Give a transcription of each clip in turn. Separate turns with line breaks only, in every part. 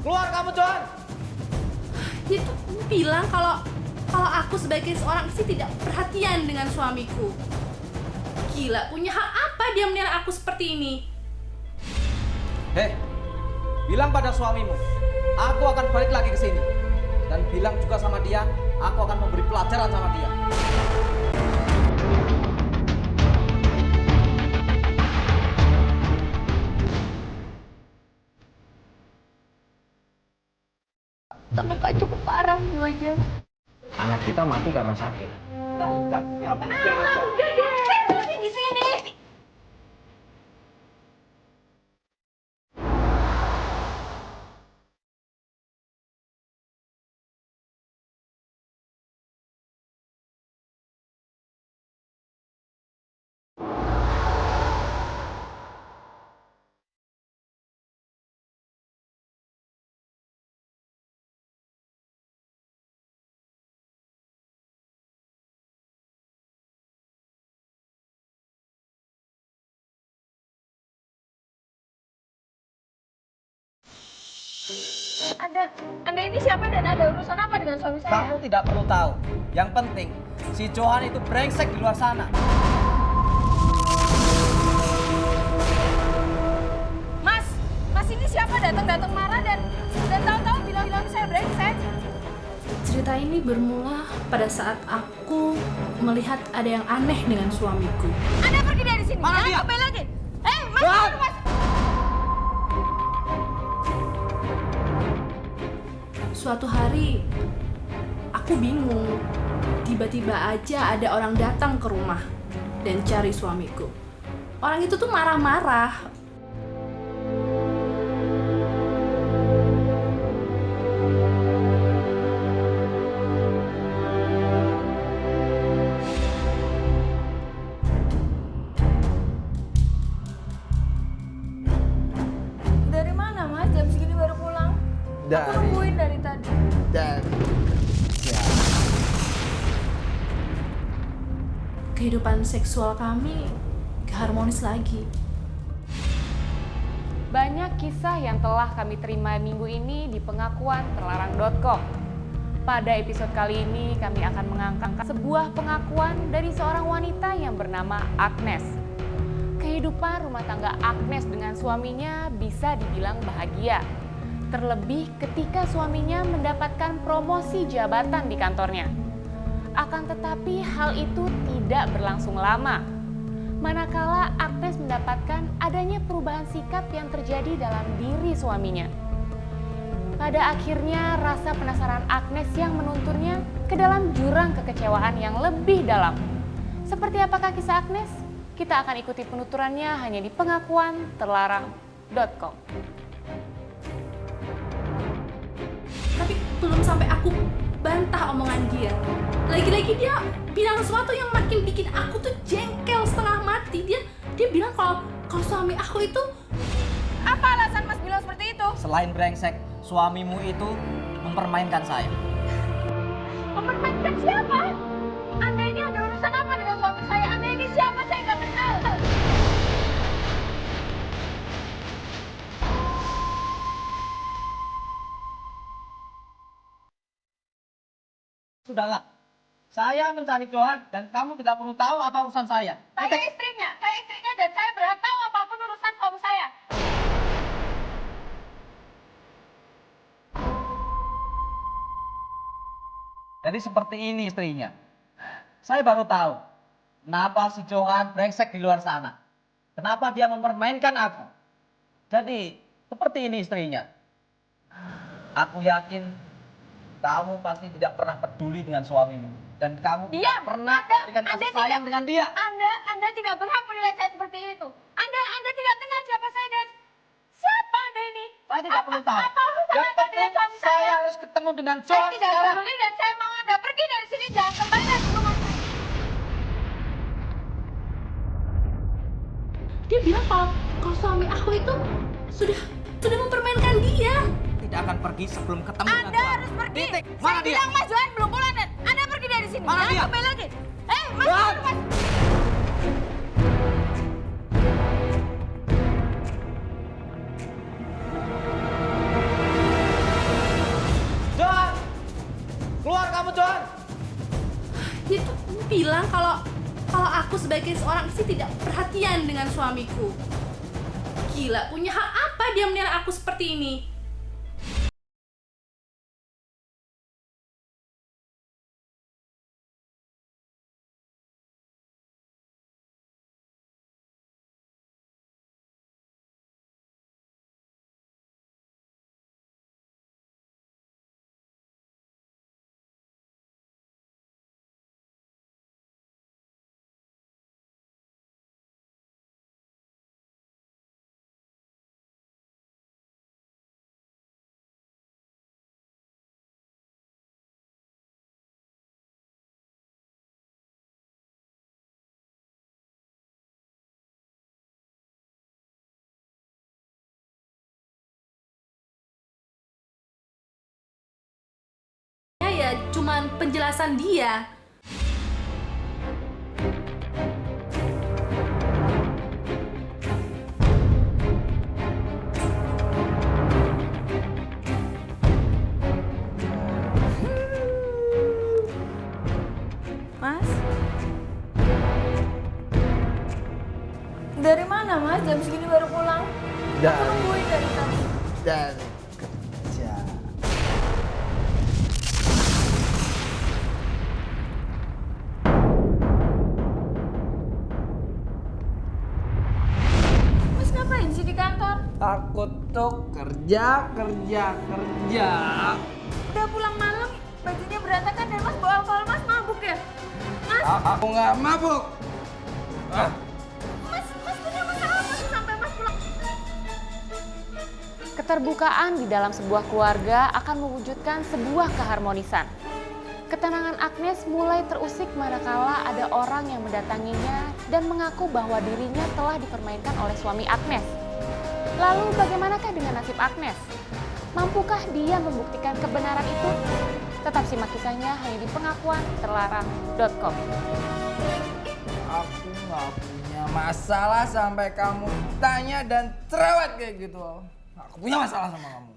Keluar kamu, Johan!
Dia tuh bilang kalau aku sebagai seorang istri tidak perhatian dengan suamiku. Gila, punya hak apa dia menilai aku seperti ini?
Hei, bilang pada suamimu, aku akan balik lagi ke sini. Dan bilang juga sama dia, aku akan memberi pelajaran sama dia.
Terluka cukup parah 2 jam.
Anak kita mati karena sakit.
Di sini. Anda ini siapa dan ada urusan apa dengan suami saya?
Kamu tidak perlu tahu. Yang penting, si Johan itu brengsek di luar sana.
Mas ini siapa datang marah dan tahu-tahu bilang saya brengsek?
Cerita ini bermula pada saat aku melihat ada yang aneh dengan suamiku.
Anda pergi dari sini.
Mana dia?
Kembali lagi. Mas,
Johan!
Mas.
Suatu hari, aku bingung. Tiba-tiba aja ada orang datang ke rumah dan cari suamiku. Orang itu tuh marah-marah.
Dari mana, Mas? Jam segini baru pulang. Aku nungguin dari tadi.
Kehidupan seksual kami gak harmonis lagi.
Banyak kisah yang telah kami terima minggu ini di pengakuan terlarang.com. Pada episode kali ini kami akan mengangkat sebuah pengakuan dari seorang wanita yang bernama Agnes. Kehidupan rumah tangga Agnes dengan suaminya bisa dibilang bahagia. Terlebih ketika suaminya mendapatkan promosi jabatan di kantornya. Akan tetapi hal itu tidak berlangsung lama. Manakala Agnes mendapatkan adanya perubahan sikap yang terjadi dalam diri suaminya. Pada akhirnya rasa penasaran Agnes yang menuntunnya ke dalam jurang kekecewaan yang lebih dalam. Seperti apakah kisah Agnes? Kita akan ikuti penuturannya hanya di pengakuan terlarang.com.
Tapi belum sampai aku bantah omongan dia. Lagi-lagi dia bilang sesuatu yang makin bikin aku tuh jengkel setengah mati. Dia bilang kalau suami aku itu...
Apa alasan Mas bilang seperti itu?
Selain brengsek, suamimu itu mempermainkan saya.
Mempermainkan siapa? Anda ini ada urusan apa dengan suami saya? Anda ini siapa? Saya nggak kenal.
Sudahlah, saya mencari Johan dan kamu tidak perlu tahu apa urusan saya.
Saya istrinya dan saya berhak tahu apapun urusan suami saya.
Jadi seperti ini istrinya. Saya baru tahu kenapa si Johan brengsek di luar sana. Kenapa dia mempermainkan aku. Jadi seperti ini istrinya. Aku yakin kamu pasti tidak pernah peduli dengan suamimu. Dan kamu tidak pernah memberikan kasih sayang dengan dia.
Anda tidak berhak menilai saya seperti itu. Anda tidak kenal siapa saya dan siapa Anda ini.
Saya tidak perlu tahu.
Apa hubungan
Yang
Anda dengan
penting
suami
saya
saya?
harus ketemu dengan
Saya
Johan
tidak
sekarang.
peduli dan saya mau Anda pergi dari sini. Jangan kembali lagi ke rumah saya.
Dia bilang kalau suami aku itu sudah mempermainkan dia.
Tidak akan pergi sebelum ketemu dengan
Anda
Johan.
harus pergi.
Titik.
Saya
Mana dia?
bilang Mas Johan belum pulang dan Anda pergi dari sini.
Mana
Jangan
dia?
kembali lagi. Mas
Johan!
Mas.
bilang kalau aku sebagai seorang istri tidak perhatian dengan suamiku. Gila, punya hak apa dia menilai aku seperti ini? Ya cuman penjelasan dia.
Mas? Dari mana mas? Jam segini baru pulang? Aku nungguin dari tadi.
Dari kerja.
Mas ngapain sih di kantor?
Aku tuh kerja.
Udah pulang malam, bajunya berantakan dan mas bawa alkohol, mas mabuk ya? Mas,
Aku nggak mabuk.
mas punya masalah apa sih sampai mas pulang?
Keterbukaan di dalam sebuah keluarga akan mewujudkan sebuah keharmonisan. Ketenangan Agnes mulai terusik manakala ada orang yang mendatanginya dan mengaku bahwa dirinya telah dipermainkan oleh suami Agnes. Lalu bagaimanakah dengan nasib Agnes? Mampukah dia membuktikan kebenaran itu? Tetap simak kisahnya hanya di pengakuanterlarang.com.
Aku nggak punya masalah sampai kamu tanya dan cerewet kayak gitu. Aku punya masalah sama kamu.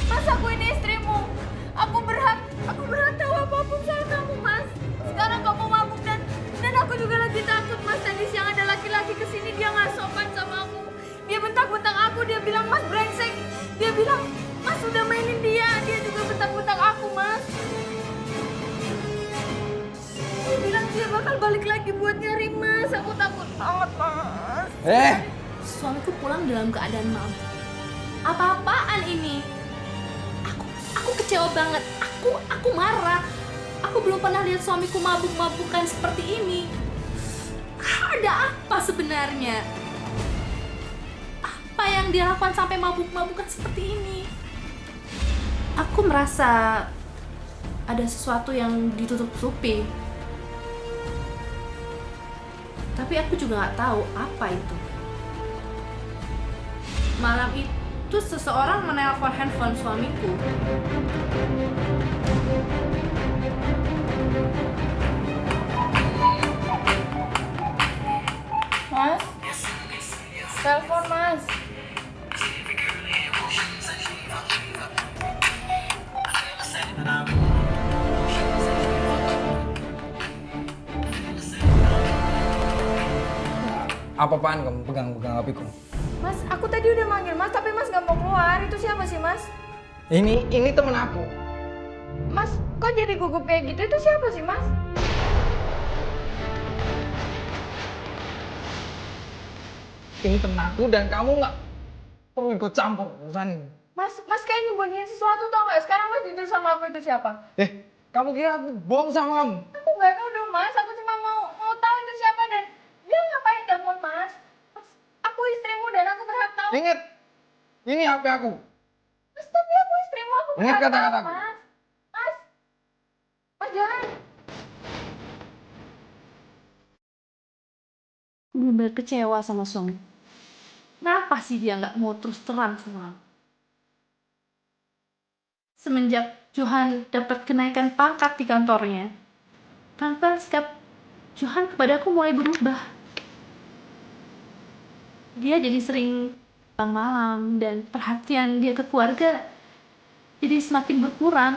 Mas, aku ini istrimu. Aku berhak tahu apapun soal kamu, mas. Sekarang kamu mabuk dan aku juga lagi takut, mas. Tadi siang ada laki-laki kesini, dia nggak sopan sama aku. Dia bentak-bentak aku, dia bilang mas brengsek. Dia bilang mas udah mainin dia juga bentak-bentak aku, mas. Dia bilang dia bakal balik lagi buat nyari mas. Aku takut banget, mas.
Suamiku pulang dalam keadaan mabuk. Apa-apaan ini? Aku kecewa banget. Aku marah. Aku belum pernah lihat suamiku mabuk-mabukan seperti ini. Ada apa sebenarnya? Apa yang dia lakukan sampai mabuk-mabukan seperti ini? Aku merasa ada sesuatu yang ditutup-tutupi. Tapi aku juga nggak tahu apa itu. Malam itu seseorang menelpon handphone suamiku.
Mas? Telepon, mas.
Apa-apaan kamu pegang HP-ku?
Mas, aku tadi udah manggil mas, tapi mas gak mau keluar. Itu siapa sih, mas?
Ini temen aku.
Mas, kok jadi gugup kayak gitu? Itu siapa sih, mas?
Ini temen aku dan kamu nggak perlu ikut campur urusan ini.
Mas kayak nyembunyiin sesuatu tau gak? Sekarang mas jujur sama aku itu siapa?
Kamu kira aku bohong sama kamu?
Aku gak tahu dong, mas. Aku cuma mau tahu itu siapa dan dia ngapain telepon, mas? Mas, aku istrimu dan aku berhak tahu.
Ingat, ini HP aku.
Mas, tapi aku istrimu, aku
Ingat
berhak tahu,
kata-kataku.
mas. Mas, jangan.
Bener-bener kecewa sama suami. Kenapa sih dia nggak mau terus terang sama aku? Semenjak Johan dapat kenaikan pangkat di kantornya, pelan-pelan sikap Johan kepadaku mulai berubah. Dia jadi sering pulang malam dan perhatian dia ke keluarga jadi semakin berkurang.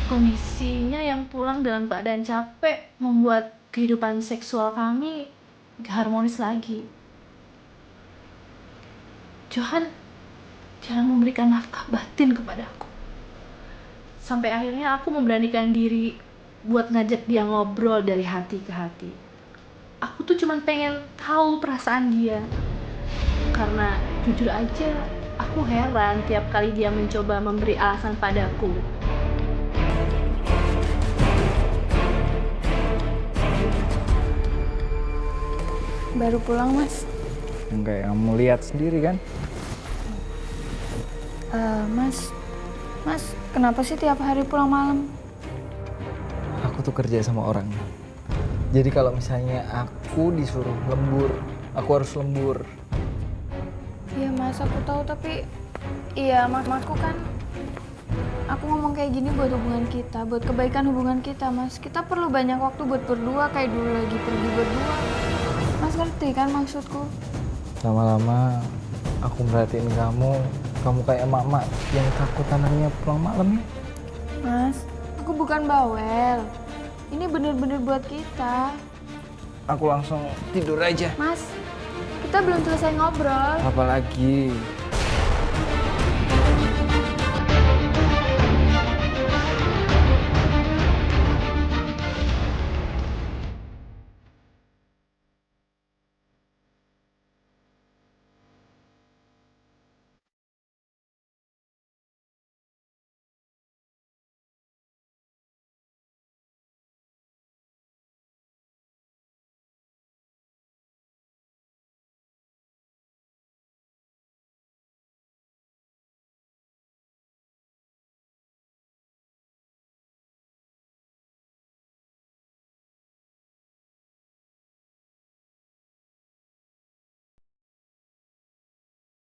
Kondisinya yang pulang dalam keadaan capek membuat kehidupan seksual kami gak harmonis lagi. Johan jangan memberikan nafkah batin kepadaku. Sampai akhirnya aku memberanikan diri buat ngajak dia ngobrol dari hati ke hati. Aku tuh cuma pengen tahu perasaan dia. Karena jujur aja, aku heran tiap kali dia mencoba memberi alasan padaku.
Baru pulang, Mas.
Enggak, kamu lihat sendiri kan?
Mas, kenapa sih tiap hari pulang malam?
Aku tuh kerja sama orang. Jadi kalau misalnya aku disuruh lembur, aku harus lembur.
Iya, Mas, aku tahu, tapi iya, maksudku kan aku ngomong kayak gini buat hubungan kita, buat kebaikan hubungan kita, Mas. Kita perlu banyak waktu buat berdua kayak dulu lagi pergi berdua. Mas ngerti kan maksudku?
Lama-lama aku merhatiin kamu kayak emak-emak yang takut anaknya pulang malam ya.
Mas, aku bukan bawel. Ini bener-bener buat kita.
Aku langsung tidur aja.
Mas, kita belum selesai ngobrol.
Apalagi